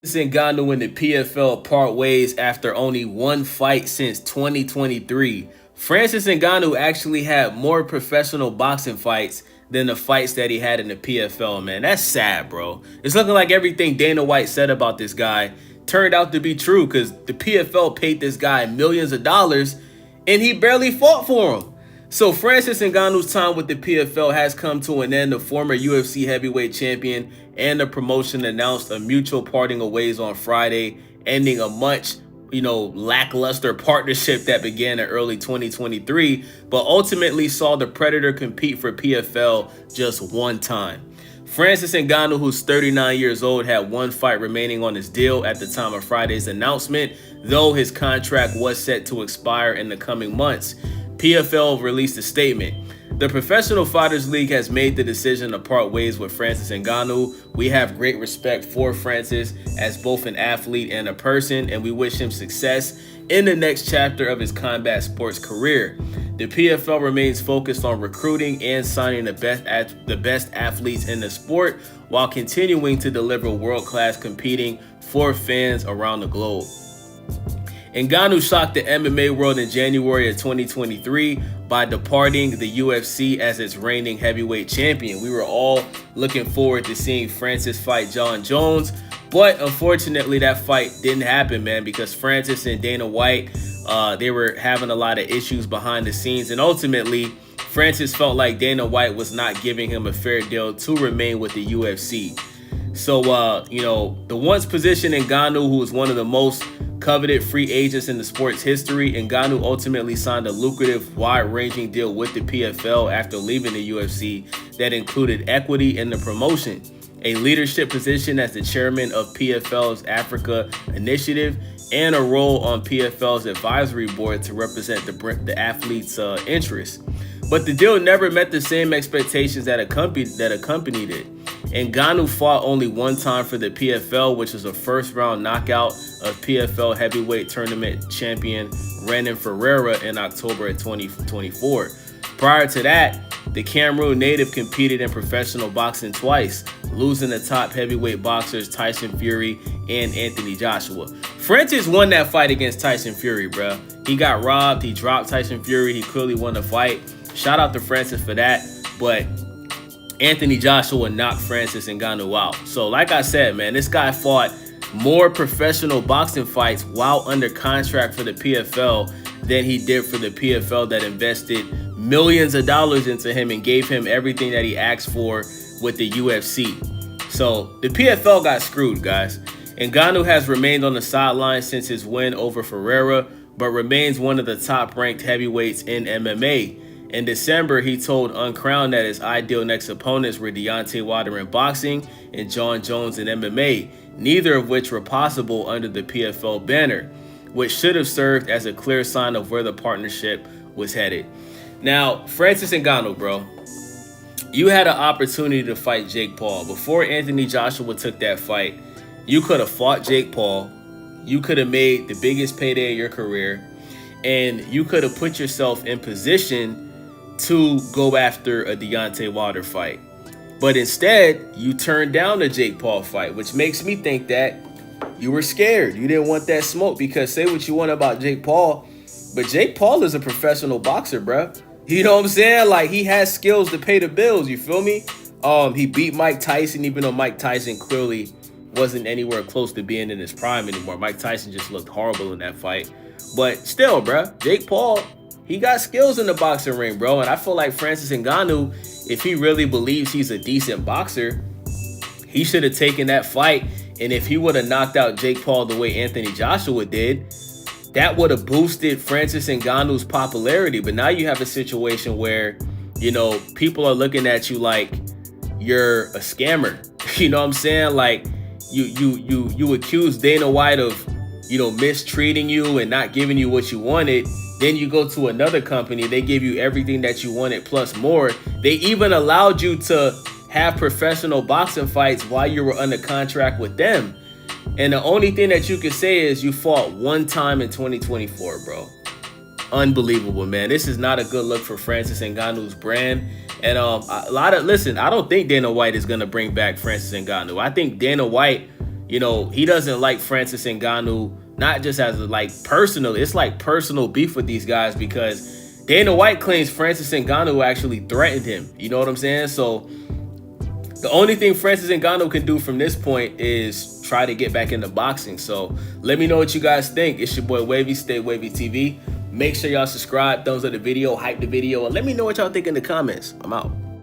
Ngannou and the PFL part ways after only one fight since 2023. Francis Ngannou actually had more professional boxing fights than the fights that he had in the PFL, man. That's sad, bro. It's looking like everything Dana White said about this guy turned out to be true because the PFL paid this guy millions of dollars and he barely fought for him. So Francis Ngannou's time with the PFL has come to an end. The former UFC heavyweight champion and the promotion announced a mutual parting of ways on Friday, ending a much, lackluster partnership that began in early 2023, but ultimately saw the Predator compete for PFL just one time. Francis Ngannou, who's 39 years old, had one fight remaining on his deal at the time of Friday's announcement, though his contract was set to expire in the coming months. PFL released a statement. The Professional Fighters League has made the decision to part ways with Francis Ngannou. We have great respect for Francis as both an athlete and a person, and we wish him success in the next chapter of his combat sports career. The PFL remains focused on recruiting and signing the best athletes in the sport while continuing to deliver world-class competing for fans around the globe. Ngannou shocked the MMA world in January of 2023 by departing the UFC as its reigning heavyweight champion. We were all looking forward to seeing Francis fight Jon Jones, but unfortunately that fight didn't happen, man, because Francis and Dana White, they were having a lot of issues behind the scenes, and ultimately Francis felt like Dana White was not giving him a fair deal to remain with the UFC. So, the once positioned Ngannou, who was one of the most coveted free agents in the sport's history, Ngannou ultimately signed a lucrative, wide-ranging deal with the PFL after leaving the UFC that included equity in the promotion, a leadership position as the chairman of PFL's Africa Initiative, and a role on PFL's advisory board to represent the athletes' interests. But the deal never met the same expectations that accompanied it. Ngannou fought only one time for the PFL, which was a first-round knockout of PFL heavyweight tournament champion Renan Ferreira in October of 2024. Prior to that, the Cameroon native competed in professional boxing twice, losing to top heavyweight boxers Tyson Fury and Anthony Joshua. Francis won that fight against Tyson Fury, bro. He got robbed. He dropped Tyson Fury. He clearly won the fight. Shout out to Francis for that. But Anthony Joshua knocked Francis Ngannou out. So like I said, man, this guy fought more professional boxing fights while under contract for the PFL than he did for the PFL that invested millions of dollars into him and gave him everything that he asked for with the UFC. So the PFL got screwed, guys. Ngannou has remained on the sidelines since his win over Ferreira, but remains one of the top-ranked heavyweights in MMA. In December, he told Uncrowned that his ideal next opponents were Deontay Wilder in boxing and Jon Jones in MMA, neither of which were possible under the PFL banner, which should have served as a clear sign of where the partnership was headed. Now, Francis Ngannou, bro, you had an opportunity to fight Jake Paul. Before Anthony Joshua took that fight, you could have fought Jake Paul. You could have made the biggest payday of your career, and you could have put yourself in position to go after a Deontay Wilder fight. But instead, you turned down the Jake Paul fight, which makes me think that you were scared. You didn't want that smoke, because say what you want about Jake Paul, but Jake Paul is a professional boxer, bro. You know what I'm saying? Like, he has skills to pay the bills, you feel me? He beat Mike Tyson, even though Mike Tyson clearly wasn't anywhere close to being in his prime anymore. Mike Tyson just looked horrible in that fight. But still, bro, Jake Paul, he got skills in the boxing ring, bro. And I feel like Francis Ngannou, if he really believes he's a decent boxer, he should have taken that fight. And if he would have knocked out Jake Paul the way Anthony Joshua did, that would have boosted Francis Ngannou's popularity. But now you have a situation where, people are looking at you like you're a scammer. You know what I'm saying? Like, you accuse Dana White of, mistreating you and not giving you what you wanted. Then you go to another company, they give you everything that you wanted plus more. They even allowed you to have professional boxing fights while you were under contract with them. And the only thing that you can say is you fought one time in 2024, bro. Unbelievable, man. This is not a good look for Francis Ngannou's brand. And I don't think Dana White is going to bring back Francis Ngannou. I think Dana White you know, he doesn't like Francis Ngannou, not just as a, like personal, it's like personal beef with these guys because Dana White claims Francis Ngannou actually threatened him. You know what I'm saying? So the only thing Francis Ngannou can do from this point is try to get back into boxing. So let me know what you guys think. It's your boy Wavy, Stay Wavy TV. Make sure y'all subscribe, thumbs up the video, hype the video, and let me know what y'all think in the comments. I'm out.